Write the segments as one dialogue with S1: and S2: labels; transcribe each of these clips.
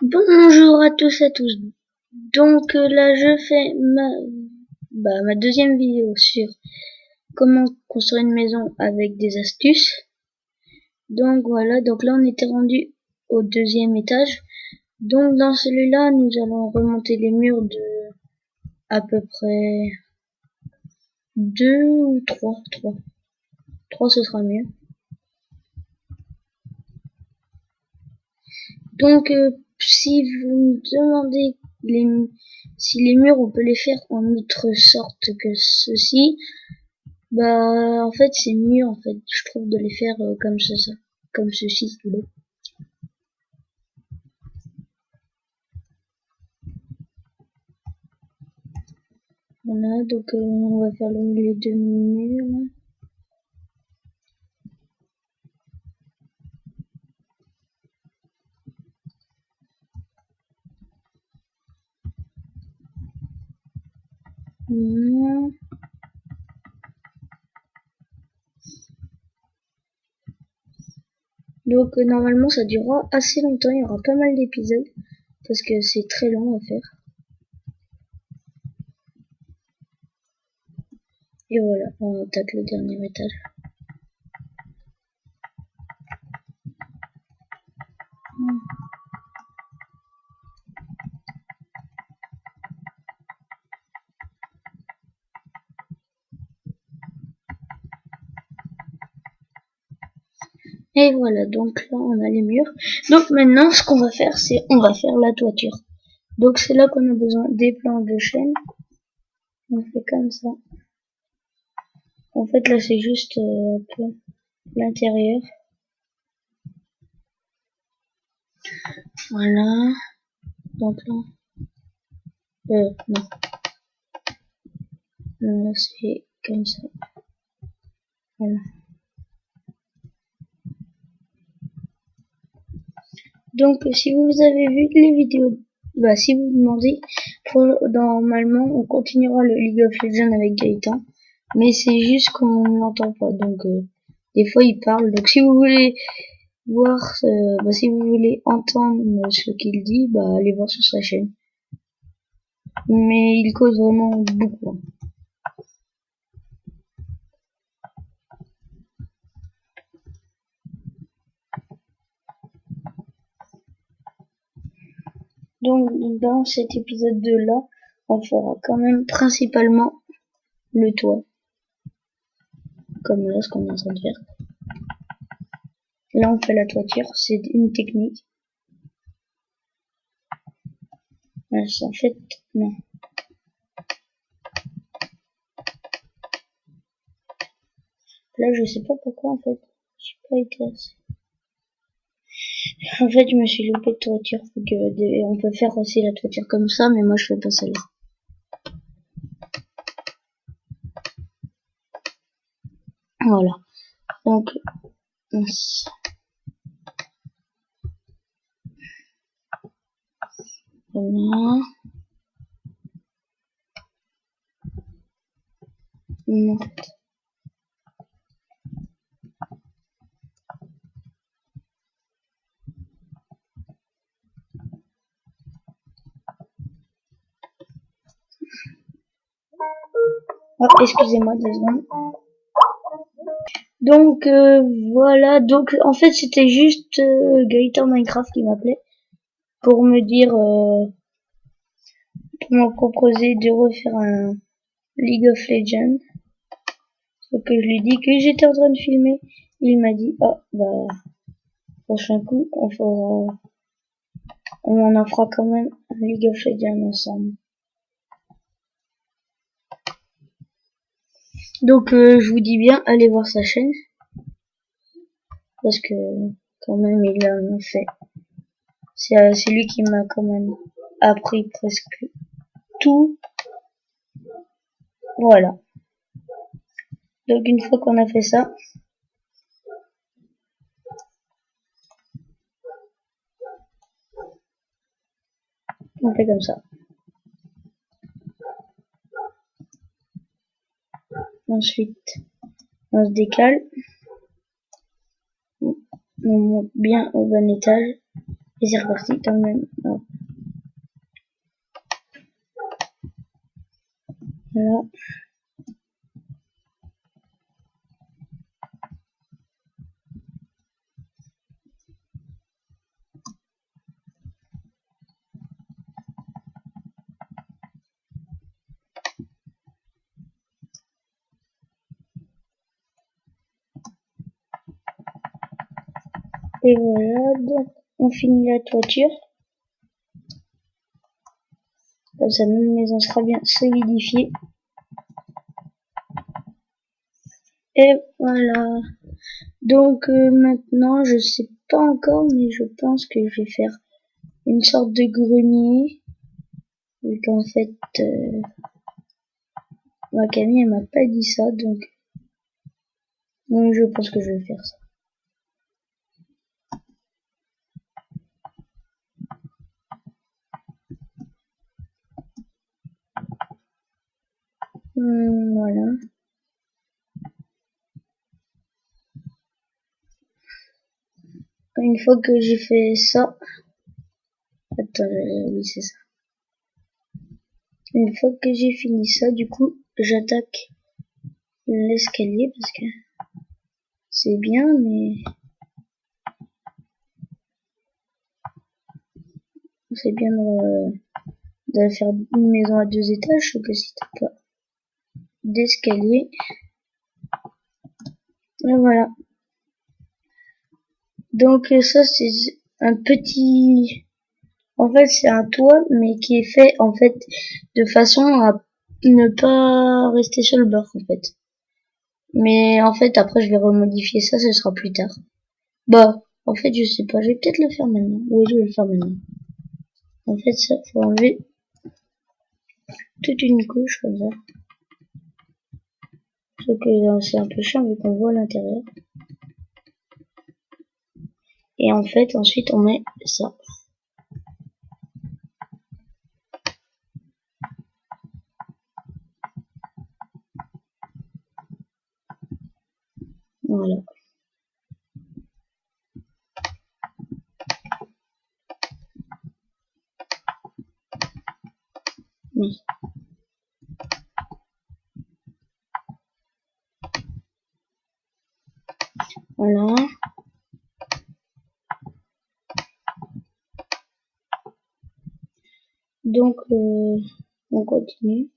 S1: Bonjour à tous et à tous. Donc là je fais ma deuxième vidéo sur comment construire une maison avec des astuces. Donc voilà, donc là on était rendu au deuxième étage. Donc dans celui-là nous allons remonter les murs de à peu près 2 ou 3. 3 ce sera mieux. Donc si vous me demandez si les murs on peut les faire en autre sorte que ceci, bah en fait c'est mieux en fait je trouve de les faire comme ça, comme ceci. Voilà, donc on va faire le milieu de mur. Voilà. Donc normalement ça durera assez longtemps, il y aura pas mal d'épisodes parce que c'est très long à faire. Et voilà, on attaque le dernier étage. Et voilà, donc là on a les murs. Donc maintenant ce qu'on va faire, c'est on va faire la toiture. Donc c'est là qu'on a besoin des planches de chêne. On fait comme ça. En fait là c'est juste un peu l'intérieur. Voilà. Donc là, non. Là c'est comme ça. Voilà. Donc si vous avez vu les vidéos, si vous demandez, normalement on continuera le League of Legends avec Gaëtan, mais c'est juste qu'on ne l'entend pas, donc des fois il parle. Donc si vous voulez voir, si vous voulez entendre ce qu'il dit, allez voir sur sa chaîne. Mais il cause vraiment beaucoup. Donc dans cet épisode 2 là, on fera quand même principalement le toit, comme là ce qu'on est en train de faire. Là on fait la toiture, c'est une technique. En fait, non. Là, je sais pas pourquoi, en fait. J'ai pas été assez. En fait, je me suis loupé de toiture. On peut faire aussi la toiture comme ça, mais moi, je fais pas celle-là. Voilà. Donc, voilà. Non. Oh, excusez-moi 2 secondes. Donc voilà, donc en fait c'était juste Gaëtan Minecraft qui m'appelait pour me dire, pour me proposer de refaire un League of Legends. Donc je lui dis que j'étais en train de filmer. Il m'a dit, prochain coup on en fera quand même un League of Legends ensemble. Donc je vous dis bien, allez voir sa chaîne. Parce que quand même il en a fait. C'est lui qui m'a quand même appris presque tout. Voilà. Donc une fois qu'on a fait ça, on fait comme ça. Ensuite, on se décale. On monte bien au bon étage. Et c'est reparti dans le même ordre. Voilà. Et voilà, donc on finit la toiture. Comme ça, notre maison sera bien solidifiée. Et voilà. Donc maintenant, je sais pas encore, mais je pense que je vais faire une sorte de grenier. Vu qu'en fait, ma Camille, elle m'a pas dit ça, donc je pense que je vais faire ça. Voilà. Une fois que j'ai fait ça, attends, oui c'est ça. Une fois que j'ai fini ça, du coup, j'attaque l'escalier parce que c'est bien, mais c'est bien de faire une maison à 2 étages, sauf que si t'as pas d'escalier, et voilà. Donc ça c'est un petit, en fait c'est un toit, mais qui est fait en fait de façon à ne pas rester sur le bord en fait. Mais en fait après je vais remodifier ça, ce sera plus tard. Bah en fait je sais pas, je vais peut-être le faire maintenant. Oui, je vais le faire maintenant. En fait ça faut enlever toute une couche comme ça. Sauf que c'est un peu chiant vu qu'on voit l'intérieur. Et en fait ensuite on met ça. Voilà. Oui. Voilà. Donc on continue.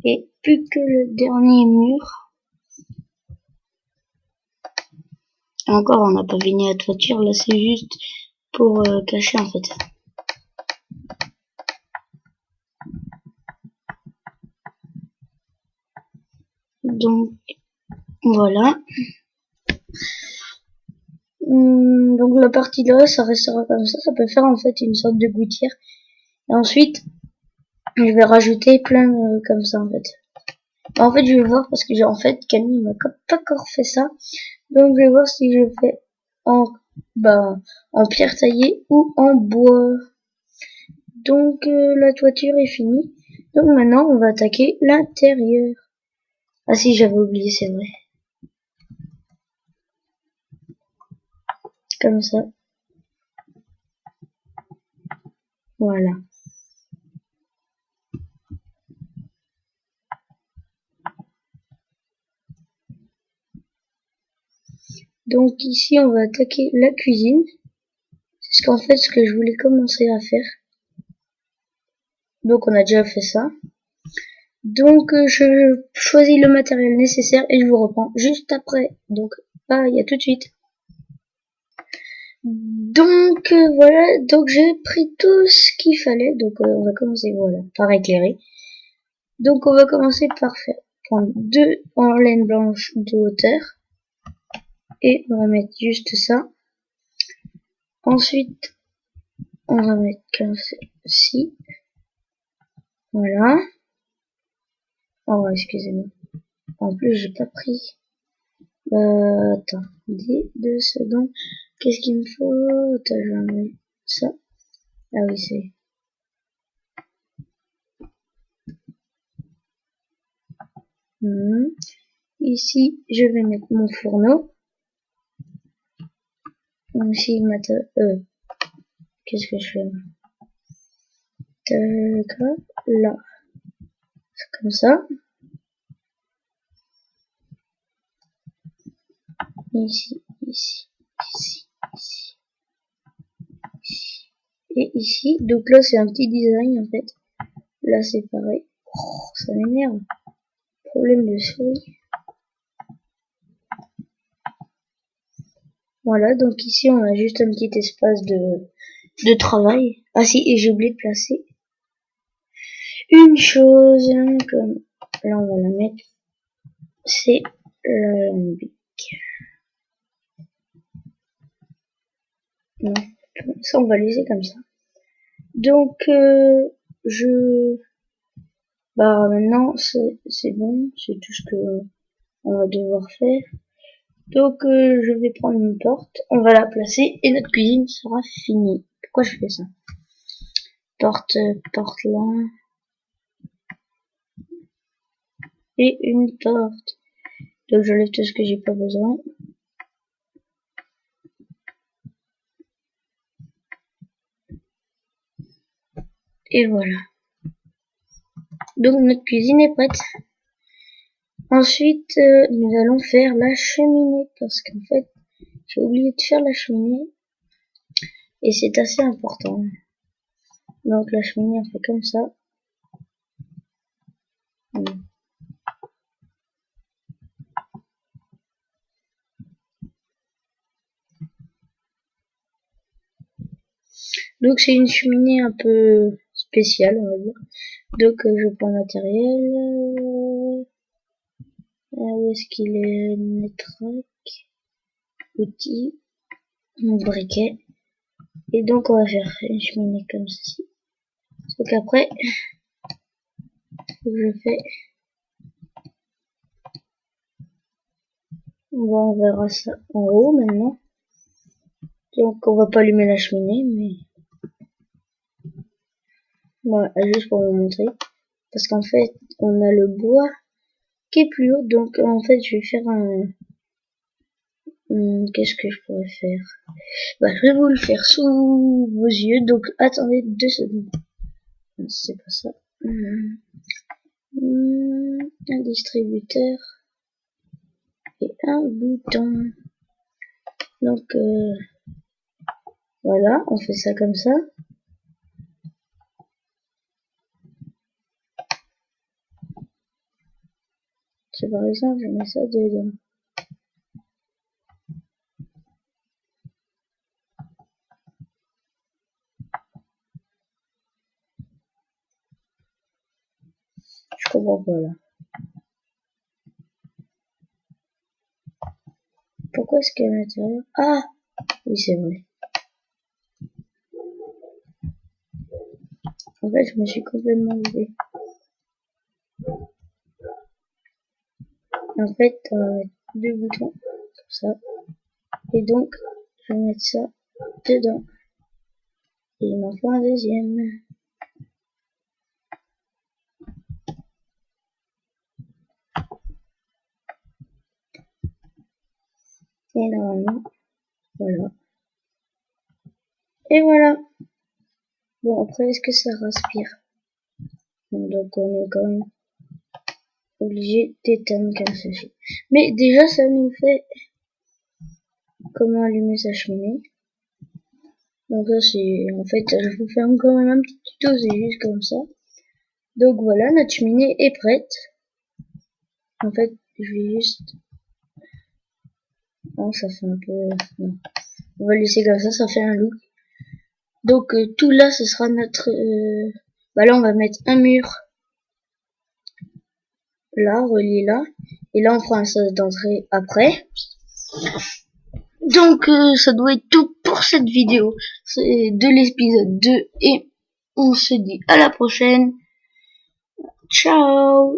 S1: Et plus que le dernier mur. Encore, on n'a pas fini la toiture, là c'est juste pour cacher en fait. Donc voilà. Donc la partie là, ça restera comme ça peut faire en fait une sorte de gouttière. Et ensuite, je vais rajouter plein comme ça en fait. En fait, je vais voir parce que j'ai en fait Camille m'a pas encore fait ça. Donc je vais voir si je fais en en pierre taillée ou en bois. Donc la toiture est finie. Donc maintenant on va attaquer l'intérieur. Ah si, j'avais oublié, c'est vrai. Comme ça. Voilà. Donc ici on va attaquer la cuisine. C'est qu'en fait ce que je voulais commencer à faire. Donc on a déjà fait ça. Donc je choisis le matériel nécessaire et je vous reprends juste après. Donc bye, à tout de suite. Donc voilà, donc j'ai pris tout ce qu'il fallait. Donc on va commencer voilà par éclairer. Donc on va commencer par prendre 2 en laine blanche de hauteur. Et on va mettre juste ça. Ensuite, on va mettre comme ceci. Voilà. Oh, excusez-moi. En plus, j'ai pas pris. Attends. 2 secondes. Qu'est-ce qu'il me faut? Attends, je vais mettre ça. Ah oui, c'est. Ici, je vais mettre mon fourneau. Ici, qu'est-ce que je fais? Là. Comme ça. Ici, ici, ici, ici, ici. Et ici. Donc là, c'est un petit design, en fait. Là, c'est pareil. Oh, ça m'énerve. Problème de souris. Voilà, donc ici, on a juste un petit espace de travail. Ah si, et j'ai oublié de placer une chose, comme là, on va la mettre. C'est l'alambic. Non, ça, on va laisser comme ça. Donc, maintenant, c'est bon, c'est tout ce que on va devoir faire. Donc, je vais prendre une porte, on va la placer et notre cuisine sera finie. Pourquoi je fais ça? Porte là. Et une porte. Donc, je lève tout ce que j'ai pas besoin. Et voilà. Donc, notre cuisine est prête. Ensuite, nous allons faire la cheminée parce qu'en fait, j'ai oublié de faire la cheminée et c'est assez important. Donc la cheminée, on fait comme ça. Donc c'est une cheminée un peu spéciale, on va dire. Donc je prends le matériel. Où est-ce qu'il est? Netrac, outils, mon briquet. Et donc on va faire une cheminée comme ceci. Donc après, je fais. Bon, on verra ça en haut maintenant. Donc on va pas allumer la cheminée, mais voilà, juste pour vous montrer. Parce qu'en fait, on a le bois qui est plus haut. Donc en fait, je vais faire un. Qu'est-ce que je pourrais faire? Je vais vous le faire sous vos yeux. Donc attendez 2 secondes. C'est pas ça. Un distributeur et un bouton. Donc voilà, on fait ça comme ça. C'est par exemple, je mets ça dedans. Je comprends pas là. Pourquoi est-ce qu'à l'intérieur? Ah oui, c'est vrai. En fait, je me suis complètement loupé. En fait, 2 boutons comme ça. Et donc, je vais mettre ça dedans. Et il m'en faut un deuxième. Et normalement, voilà. Et voilà. Bon, après, est-ce que ça respire? Donc, on est quand même obligé d'éteindre comme ceci. Mais déjà, ça nous fait comment allumer sa cheminée. Donc là, c'est, en fait, je vous fais encore même un petit tuto, c'est juste comme ça. Donc voilà, notre cheminée est prête. En fait, je vais juste... Oh, ça fait un peu... Non. On va laisser comme ça fait un look. Donc tout là, ce sera notre... là, on va mettre un mur. Là, relié là. Et là, on fera un sas d'entrée après. Donc, ça doit être tout pour pour cette vidéo de l'épisode 2 et on se dit à la prochaine. Ciao.